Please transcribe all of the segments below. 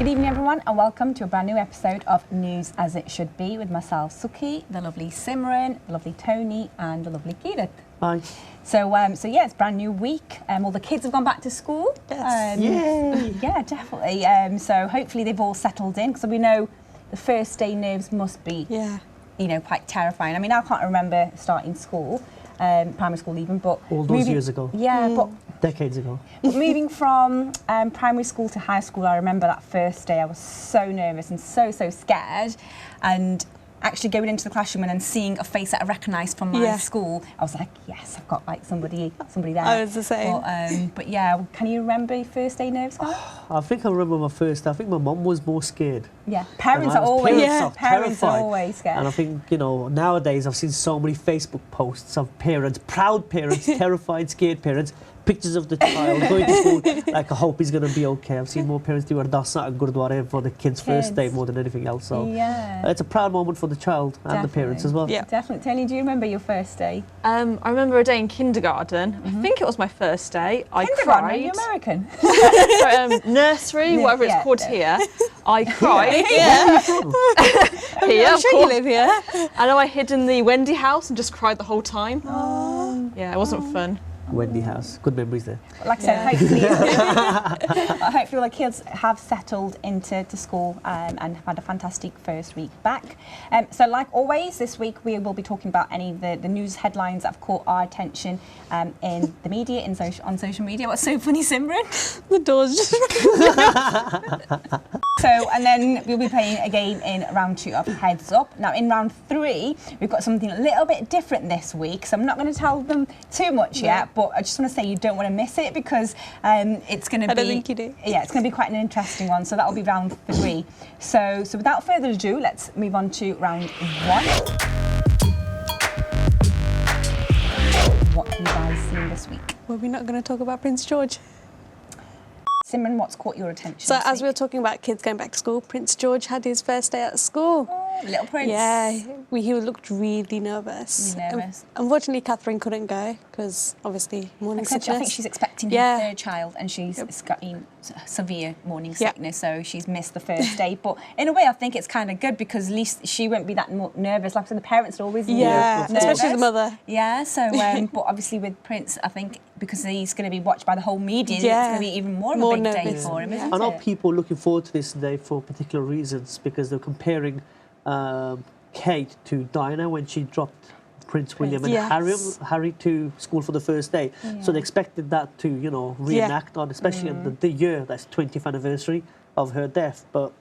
Good evening, everyone, and welcome to a brand new episode of News As It Should Be with myself, Suki, the lovely Simran, the lovely Tony, and the lovely Kirat. Hi. So yeah, it's a brand new week. All the kids have gone back to school. Yes. Yay. Yeah, definitely. So hopefully they've all settled in, because we know the first day nerves must be, quite terrifying. I mean, I can't remember starting school, primary school even, but all those years ago. Yeah, but decades ago. But moving from primary school to high school, I remember that first day I was so nervous and so scared, and actually going into the classroom and then seeing a face that I recognised from my school, I was like, yes, I've got like somebody there. I was the same. But yeah, can you remember your first day nerves? I think I remember my first. I think my mum was more scared. Yeah, parents are always scared. And I think, nowadays I've seen so many Facebook posts of parents, proud parents, terrified, scared parents, pictures of the child going to school, like, I hope he's going to be okay. I've seen more parents do Ardasa and Gurdwara for the kids' first day more than anything else. So it's a proud moment for the child and the parents as well. Yeah, definitely. Tony, do you remember your first day? I remember a day in kindergarten. I think it was my first day. I Kindergarten? cried. Are you American? Sorry, nursery, whatever it's called here. I cried. Here, I'm of sure course. you live here. I know I hid in the Wendy house and just cried the whole time. Oh. Yeah, it wasn't fun. Wendy house, good memories there. Like I said, hopefully all the kids have settled into school and have had a fantastic first week back. So like always, this week we will be talking about any of the news headlines that have caught our attention in the media, on social media. What's so funny, Simran? The door's just... And then we'll be playing a game in round 2 of Heads Up. Now in round 3, we've got something a little bit different this week, so I'm not going to tell them too much yet, but I just want to say you don't want to miss it, because it's going to be... I don't think you do. Yeah, it's going to be quite an interesting one, so that'll be round 3. So without further ado, let's move on to round 1. What have you guys seen this week? Well, we're not going to talk about Prince George. Simran, what's caught your attention? So as we were talking about kids going back to school, Prince George had his first day at school. Oh, little Prince. Yeah, he looked really nervous. Unfortunately, Catherine couldn't go because obviously morning sickness. I think she's expecting her third child, and she's got severe morning sickness, so she's missed the first day. But in a way, I think it's kind of good, because at least she won't be that nervous. Like I said, the parents are always nervous. Especially the mother. Yeah, so but obviously with Prince, I think because he's going to be watched by the whole media, it's going to be even more of a big day for him, isn't it? I know people are looking forward to this day for particular reasons, because they're comparing Kate to Diana when she dropped Prince William and Harry to school for the first day. So they expected that to, reenact on, especially on the year that's 20th anniversary of her death. But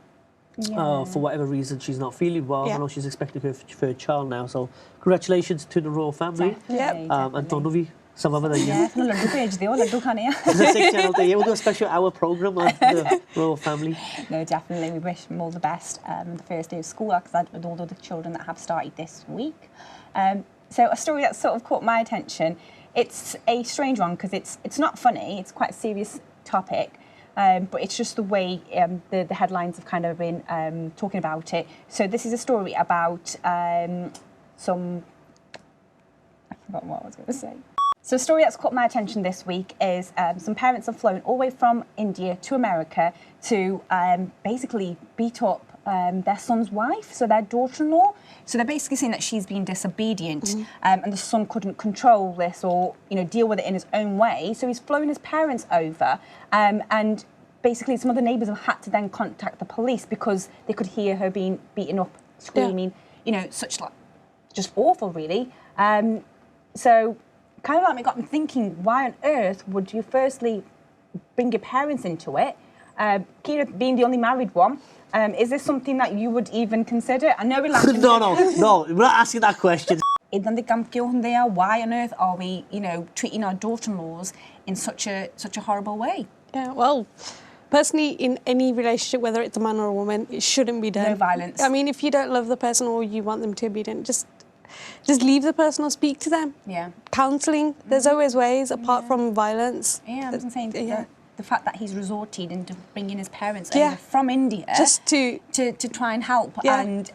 for whatever reason, she's not feeling well. I know she's expecting her third child now. So congratulations to the royal family. And Tonovi. Some of them, We'll do a special hour programme on the royal family. No, definitely. We wish them all the best the first day of school, like with all the other children that have started this week. So a story that sort of caught my attention. It's a strange one, because it's not funny. It's quite a serious topic. But it's just the way the headlines have kind of been talking about it. So this is a story about some... I forgot what I was going to say. So a story that's caught my attention this week is some parents have flown all the way from India to America to basically beat up their son's wife, so their daughter-in-law. So they're basically saying that she's been disobedient and the son couldn't control this or deal with it in his own way. So he's flown his parents over and basically some of the neighbours have had to then contact the police because they could hear her being beaten up, screaming, such like just awful really. So kind of like got me thinking, why on earth would you firstly bring your parents into it? Kira being the only married one, is this something that you would even consider? I know we're like... No, we're not asking that question. Why on earth are we, treating our daughter-in-laws in such a horrible way? Yeah, well, personally, in any relationship, whether it's a man or a woman, it shouldn't be done. No violence. I mean, if you don't love the person or you want them to be done, just leave the person or speak to them. Yeah. Counselling, there's always ways apart from violence. Yeah, I was saying the fact that he's resorted into bringing his parents over from India just to try and help. And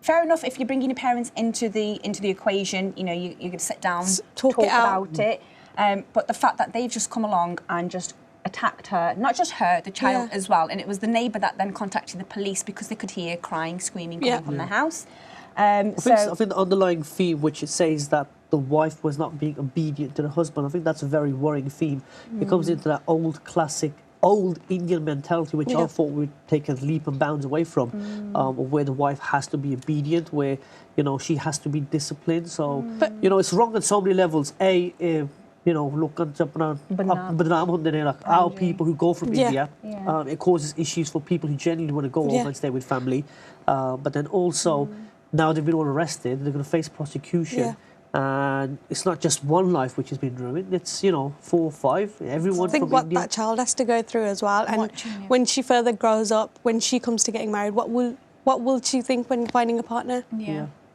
fair enough, if you're bringing your parents into the equation, you could sit down, talk about it. But the fact that they've just come along and just attacked her, not just her, the child as well. And it was the neighbour that then contacted the police because they could hear crying, screaming coming from the house. I think the underlying theme, which it says that the wife was not being obedient to the husband, I think that's a very worrying theme. It comes into that old classic, old Indian mentality, which I thought we'd take a leap and bounds away from, where the wife has to be obedient, where, you know, she has to be disciplined. So, you know, it's wrong on so many levels. You know, look at our people who go from India. It causes issues for people who genuinely want to go over and stay with family. But then also, now they've been all arrested, they're going to face prosecution. And it's not just one life which has been ruined, it's, you know, 4 or 5, everyone think from what India. that child has to go through as well. And when she further grows up, when she comes to getting married, what will she think when finding a partner?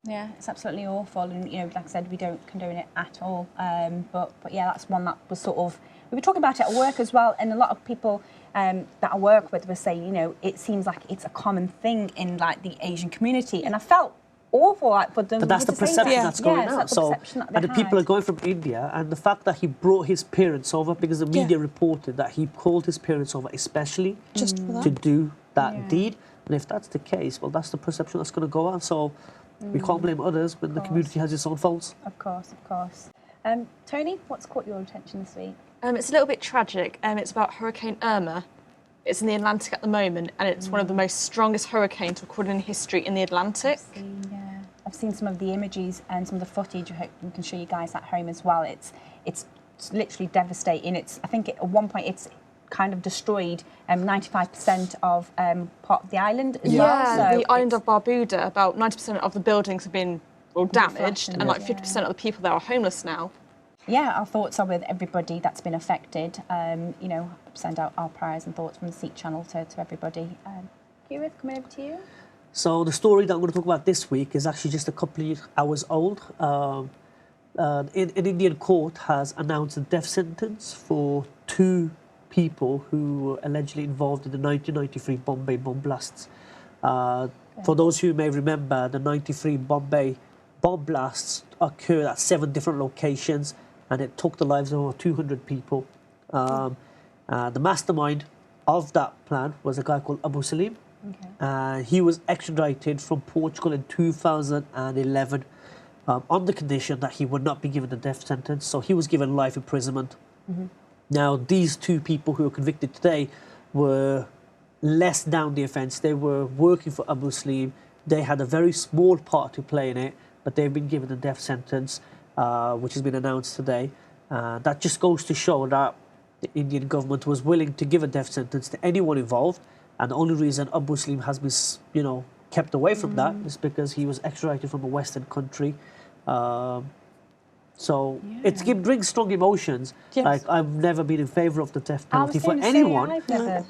Yeah, it's absolutely awful, and you know, like I said, we don't condone it at all. But yeah, that's one that was sort of, we were talking about it at work as well, and a lot of people that I work with were saying, you know, it seems like it's a common thing in like the Asian community, and I felt awful like for them. But that's the perception that's going out. So, and the people are going from India, and the fact that he brought his parents over, because the media reported that he called his parents over especially just for that. to do that deed. And if that's the case, well, that's the perception that's going to go out. So we can't blame others when the community has its own faults. Of course. Tony, what's caught your attention this week? It's a little bit tragic. It's about Hurricane Irma. It's in the Atlantic at the moment, and it's one of the most strongest hurricanes recorded in history in the Atlantic. I've seen some of the images and some of the footage. I hope we can show you guys at home as well. It's literally devastating. I think at one point it's kind of destroyed 95% of part of the island as well. So the island of Barbuda, about 90% of the buildings have been damaged, and like 50% of the people there are homeless now. Yeah, our thoughts are with everybody that's been affected. You know, send out our prayers and thoughts from the Sikh channel to everybody. Kirith, coming over to you. So the story that I'm going to talk about this week is actually just a couple of hours old. An Indian court has announced a death sentence for 2 people who were allegedly involved in the 1993 Bombay bomb blasts. For those who may remember, the 93 Bombay bomb blasts occurred at 7 different locations, and it took the lives of over 200 people. The mastermind of that plan was a guy called Abu Salim. He was extradited from Portugal in 2011 on the condition that he would not be given the death sentence. So he was given life imprisonment. Now, these 2 people who were convicted today were less down the offence. They were working for Abu Salim. They had a very small part to play in it, but they've been given the death sentence, which has been announced today. That just goes to show that the Indian government was willing to give a death sentence to anyone involved. And the only reason Abu Salim has been, you know, kept away from that is because he was extradited from a Western country. It brings strong emotions. Like, I've never been in favour of the death penalty for anyone,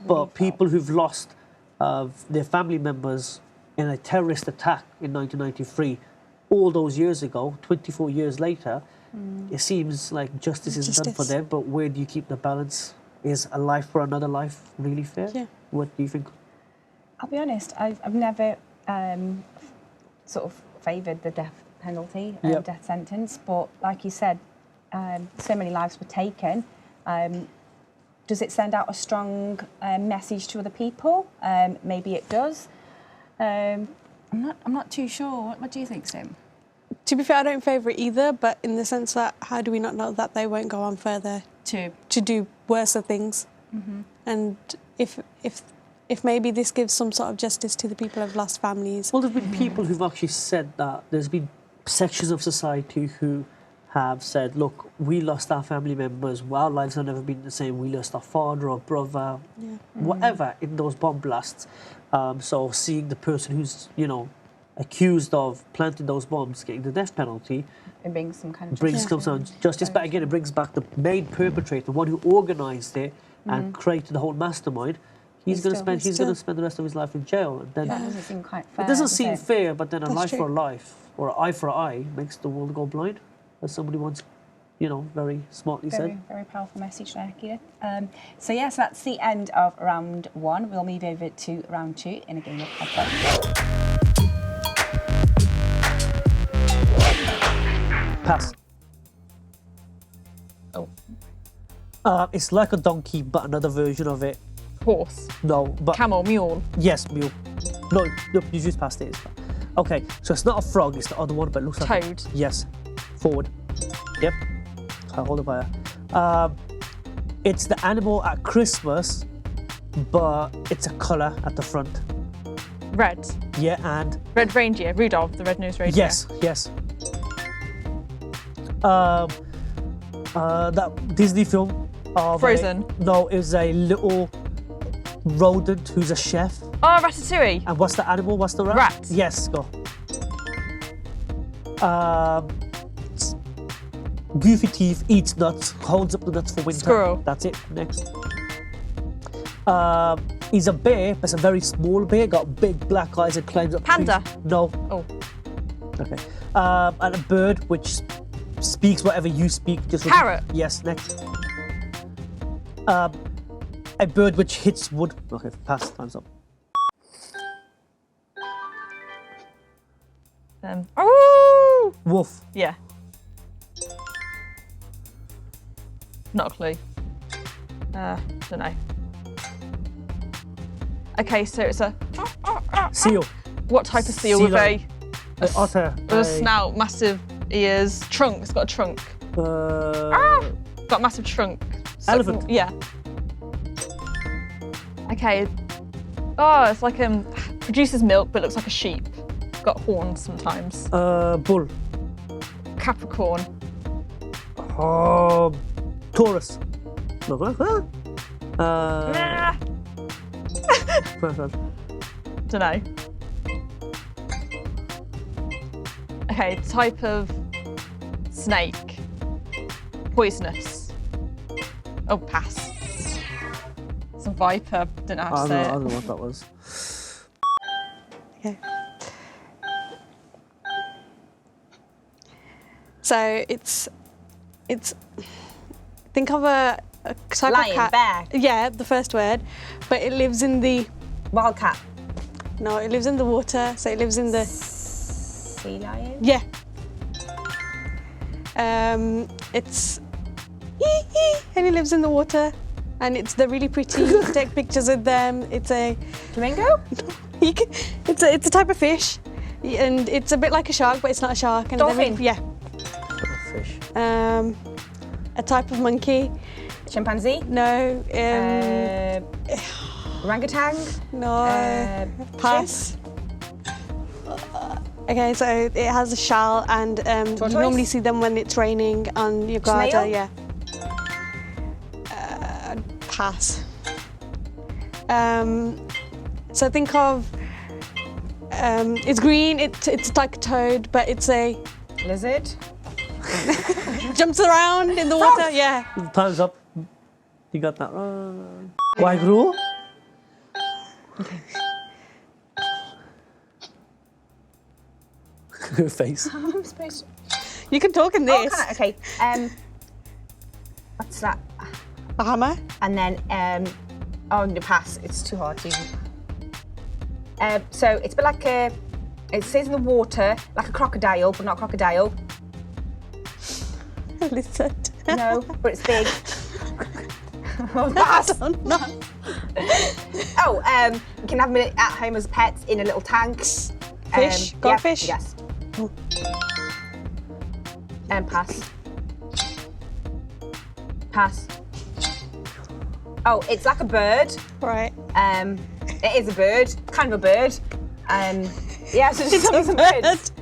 but people who've lost their family members in a terrorist attack in 1993, all those years ago, 24 years later, it seems like justice is done for them. But where do you keep the balance? Is a life for another life really fair? What do you think? I'll be honest, I've never sort of favoured the death penalty, death sentence, but like you said, so many lives were taken. Does it send out a strong message to other people? Maybe it does. I'm not too sure. What do you think, Sim? To be fair, I don't favour it either, but in the sense that how do we not know that they won't go on further to do worse things? And if maybe this gives some sort of justice to the people who've lost families. Well, there's been people who've actually said that. There's been sections of society who have said, look, we lost our family members, our lives have never been the same, we lost our father or brother, whatever, in those bomb blasts. So seeing the person who's, you know, accused of planting those bombs getting the death penalty, it brings some kind of justice. But again, it brings back the main perpetrator, the one who organised it and created the whole mastermind. He's going to spend the rest of his life in jail. And then that doesn't seem quite fair. It doesn't seem fair, but then a life for a life or an eye for an eye makes the world go blind, as somebody once, you know, very smartly said. Very powerful message there, Keith. So that's the end of round 1. We'll move over to round 2 in a game of headphones. Pass. Oh. It's like a donkey, but another version of it. Horse. No, but Camel, mule. yes, mule. No, you just passed it. Okay, so it's not a frog. It's the other one, but it looks like Toad. Yes, forward. Yep. I'll hold it by her. It's the animal at Christmas, but it's a colour at the front. Red. Yeah, and Red reindeer. Rudolph, the red-nosed reindeer. yes. That Disney film. Frozen. No, it was a little rodent who's a chef. Oh, Ratatouille. And what's the animal? What's the rat? Rat. Yes, go. Goofy teeth, eats nuts, holds up the nuts for winter. Squirrel. That's it. Next. He's a bear, but it's a very small bear. Got big black eyes and climbs up Panda. trees. No. Oh. Okay. And a bird which speaks whatever you speak. Just Parrot. Yes. Next. A bird which hits wood. Okay, pass. Time's up. Oh. Wolf. Yeah. Not a clue. Don't know. Okay, so it's a. Seal. What type of seal Sea would lion. they? Otter. With a snout, massive ears, trunk. It's got a trunk. Got a massive trunk. Elephant. Yeah. Okay. Oh, it's like produces milk, but looks like a sheep. Got horns sometimes. Bull. Capricorn. Taurus. Look like that. Nah. Don't know. Okay, type of snake. Poisonous. Oh, pass. It's a viper. Don't know how to say I it. don't know what that was. Okay. So it's think of a type Lion, of cat. bear. Yeah, the first word, but it lives in the Wildcat. no, it lives in the water. So it lives in the Sea lion. yeah. It's and it lives in the water, and it's the really pretty. You can take pictures with them. It's a Flamingo. it's a type of fish, and it's a bit like a shark, but it's not a shark. And they're Dolphin. yeah. Fish. A type of monkey. Chimpanzee. No. Orangutan. No. Pass. Okay, so it has a shell, and you Tortoise? normally see them when it's raining on your garden. Snail? Yeah. Pass. So think of it's green. It's like a toad, but it's a Lizard. jumps around in the water. Yeah. Time's up. You got that wrong. Waigru. Her face. I'm supposed to. You can talk in Oh, this. okay. What's that? A hammer. And then oh no, pass. It's too hard to even. So it's a bit like a. It says in the water like a crocodile, but not crocodile. A lizard. No, but it's big. Oh, I pass. don't know. Oh, you can have them at home as pets in a little tank. Fish? Goldfish? Yeah, yes. Oh. Pass. Pass. Oh, it's like a bird. Right. It is a bird, kind of a bird. Yeah, so just tell me some birds.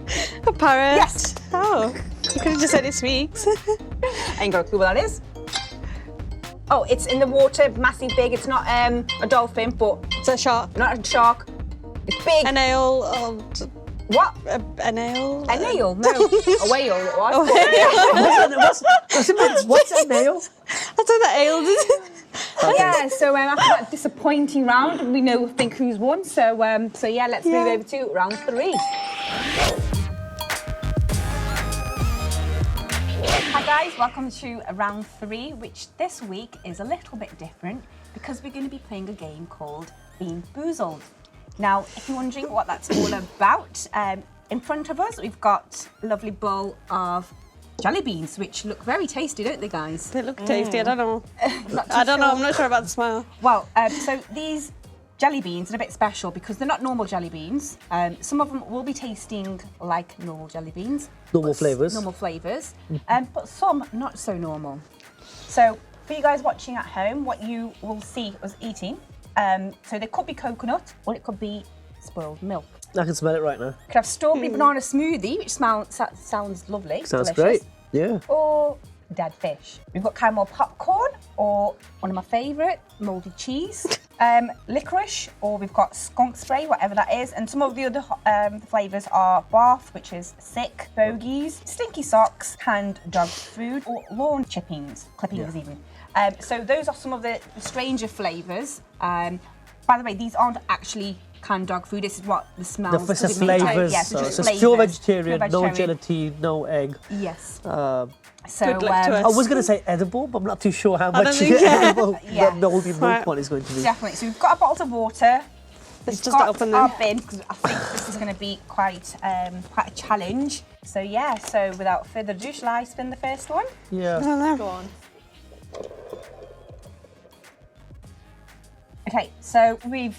A parrot. Yes. Oh, you could have just said it speaks. I ain't got a clue what that is. Oh, it's in the water, massive big. It's not a dolphin, but It's a shark. not a shark. It's big. A nail. What? A nail. A nail? No, a whale. It was. What's a nail? I thought that ailed. Yeah. So after that disappointing round, we think who's won. So yeah, let's move over to round 3. Hi guys, welcome to round 3, which this week is a little bit different because we're going to be playing a game called Being Boozled. Now, if you're wondering what that's all about, in front of us we've got a lovely bowl of jelly beans, which look very tasty, don't they, guys? They look tasty. I don't know. Not too I don't know. sure. I'm not sure about the smell. Well, so these jelly beans are a bit special because they're not normal jelly beans. Some of them will be tasting like normal jelly beans. Normal flavours. Normal flavours. But some not so normal. So for you guys watching at home, what you will see us eating, so they could be coconut or it could be spoiled milk. I can smell it right now. Could have strawberry banana smoothie, which sounds lovely. Sounds delicious. great. Yeah. Or dead fish. We've got caramel popcorn, or one of my favourite, mouldy cheese. Licorice, or we've got skunk spray, whatever that is. And some of the other flavours are bath, which is Sikh, bogies, stinky socks, canned dog food, or lawn clippings even. So those are some of the stranger flavours. By the way, these aren't actually canned dog food. This is what the smells. The flavours. Yes, So just it's flavours. pure vegetarian, no vegetarian. gelatine, no egg. Yes. Um, So Good luck to us. I was going to say edible, but I'm not too sure how don't much think- edible Yeah. the mouldy milk Right. one is going to be. definitely. So we've got a bottle of water. Let's We've just got open our them. bin because I think this is going to be quite a challenge. So yeah. So without further ado, shall I spin the first one? I Yeah. don't know. Go on. Okay, so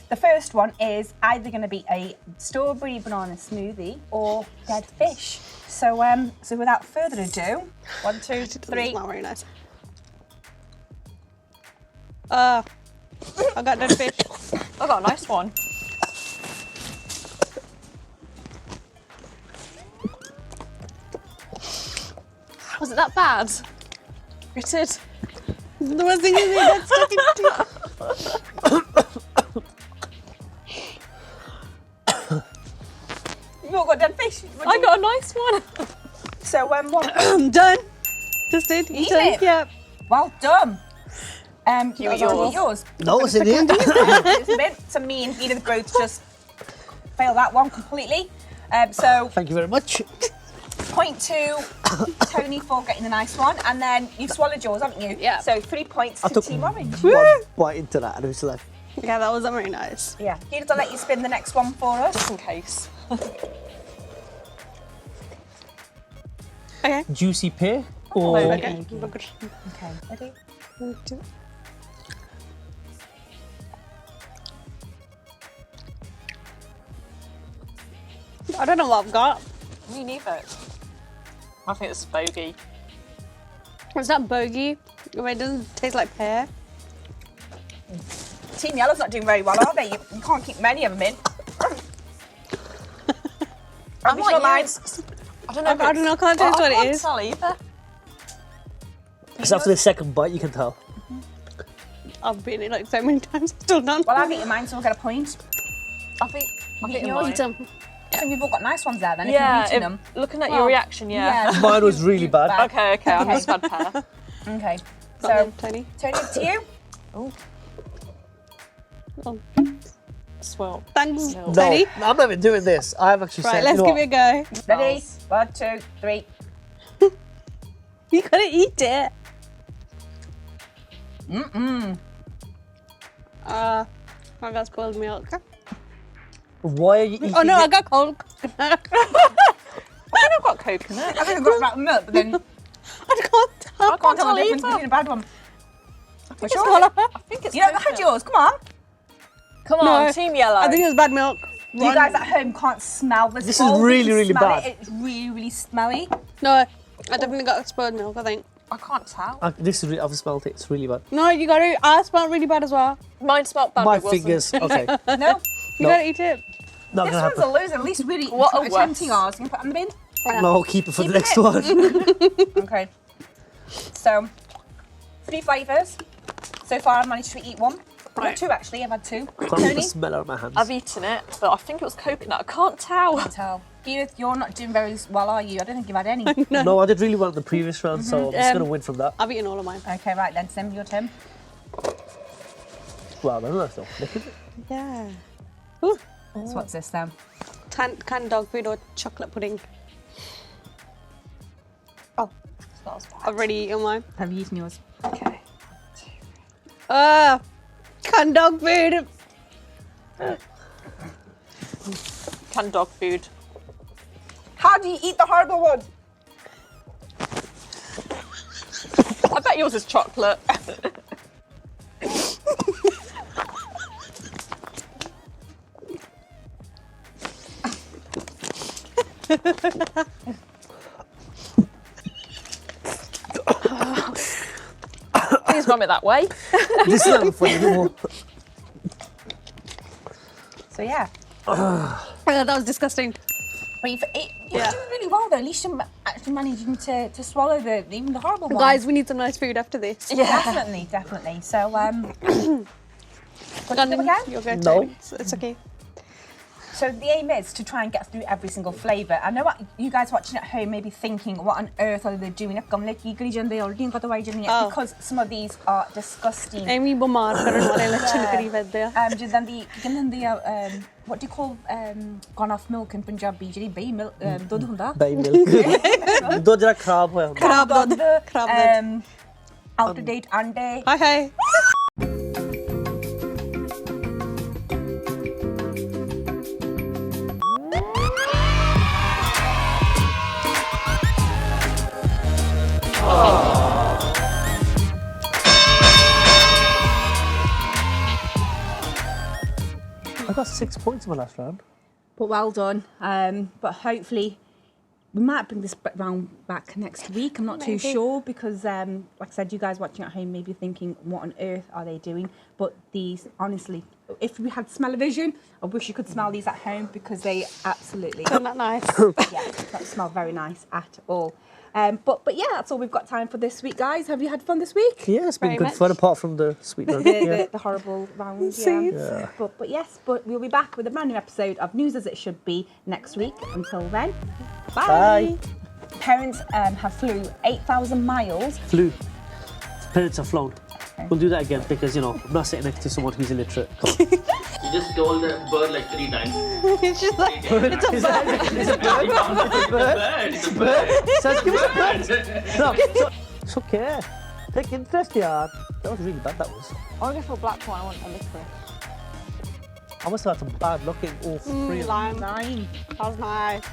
the first one is either going to be a strawberry banana smoothie or dead fish. So so without further ado, 1, 2, It doesn't 3. smell very nice. I got dead fish. I got a nice one. Was it that bad? Richard? The worst thing is it gets stuck in your teeth. You've all got dead fish. I got a nice one. So what? I'm done. Just did. Eat Done. it. Yeah. Well done. You eat yours. yours. No, it's in here. It's a bit. So me and Edith both just failed that one completely. So Thank you very much. point to Tony for getting the nice one, and then you've swallowed yours, haven't you? Yeah. So 3 points I to took Team Orange. one bite into that and it was like, Yeah, that wasn't very nice. Yeah. Edith, I'll let you spin the next one for us. Just in case. Okay. juicy pear or Okay. Okay. Ready? I don't know what I've got. Me neither. I think it's bogey. Is that bogey? It doesn't taste like pear. Team Yellow's not doing very well, are they? You can't keep many of them in. I'm Visual like lines. you. I don't know. I don't know, I can't taste what it is. I can't tell either. because after the second bite you can tell. I've been it like so many times. Still done. Well, I'll get you mine, so we'll get a point. I think Eating yours. mine. Eat 'em. I think we've all got nice ones there then, Yeah, if you're eating them. looking at Well, your reaction, yeah. Mine was really bad. Okay, I've just had pear. Okay. Got So, them, Tony. Tony, to you. Oh, Swirl. thanks, No. No, Tony. I'm not even doing this. I've actually Right, said, let's you know give it a go. Ready? Smells. 1, 2, 3. You gotta eat it. I got spoiled milk. what? Why are you eating Oh no, I it? got cold. I think I've got coconut. I think I've got that milk, but then I can't tell. I can't tell the tell difference either. between a bad one. For It's sure. colour. I think it's You haven't had coconut. yours, come on. Come on, No, Team Yellow. I think it was bad milk. You guys at home can't smell this. This is really, really bad. It's really, really smelly. No, I definitely got spoiled milk, I think. I can't tell. This is really, I've smelled it. It's really bad. No, you gotta. I smelled really bad as well. Mine smelled bad. My but it wasn't. fingers. Okay, No, You No. gotta eat it. not this gonna one's a happen. loser. At least really What a attempting wuss. ours. You can put it in the bin. No, I'll keep it for the Keep next it. one. Okay. So, 3 flavours. So far, I've managed to eat one. I've Right. got 2 actually. I've had 2. Can't get the Tony, smell out of my hands. I've eaten it, but I think it was coconut. I can't tell. tell. Edith, you're not doing very well, are you? I don't think you've had any. No, I did really well in the previous round, so I'm just gonna win from that. I've eaten all of mine. Okay, right then. Send me your turn. Wow, that's nice though. Look at it. Yeah. So what's this then? Canned dog food or chocolate pudding. Smells bad. I've already eaten mine. Have you eaten yours? Okay. Canned dog food. Canned dog food. How do you eat the horrible one? bet yours is chocolate. Please run it that way. This is not funny anymore. So yeah. That was disgusting. But you're doing really well though. At least you're actually managing to swallow even the horrible one. Guys, we need some nice food after this. Yeah, definitely. So London, again? you'll go No. It's okay. So the aim is to try and get through every single flavour. I know what you guys watching at home may be thinking, what on earth are they doing? Because some of these are disgusting. Amy Bamar karan wale ਲੱਛਣ ਕਰੀ ਫਿਰਦੇ ਆ। What do you call gone off milk in Punjabi? ਜਿਹੜੀ ਬਈ milk ਦੁੱਧ ਹੁੰਦਾ? Bay milk. ਦੁੱਧ ਜਿਹੜਾ ਖਰਾਬ ਹੋਇਆ ਹੁੰਦਾ। ਖਰਾਬ ਦੁੱਧ। Out of date ਅੰਡੇ। ਹਾਏ ਹਾਏ। I got 6 points in my last round. But well done. But hopefully we might bring this round back next week. I'm not too sure because, like I said, you guys watching at home may be thinking, what on earth are they doing? But these, honestly, if we had smell-o-vision, I wish you could smell these at home because they absolutely... They're not nice. Yeah, don't smell very nice at all. But yeah, that's all we've got time for this week, guys. Have you had fun this week? Yeah, it's been Very good much. fun apart from the sweet one. The horrible round, Seeds. yeah. But yes, but we'll be back with a brand new episode of News As It Should Be next week. Until then, bye. Bye. Parents have flew 8,000 miles. Flew. Parents have flown. We'll do that again because, you know, I'm not sitting next to someone who's illiterate. Come on. You just told the bird like 3 times. It's just like, it's a bird. It's a bird. It's a bird. Says, give us a bird. No, it's okay. Take interest, yeah. That was really bad, that was. I'll go for a black one. I want a licorice. I must have had some bad luck in all three of them. Lime. Nine. That was nice.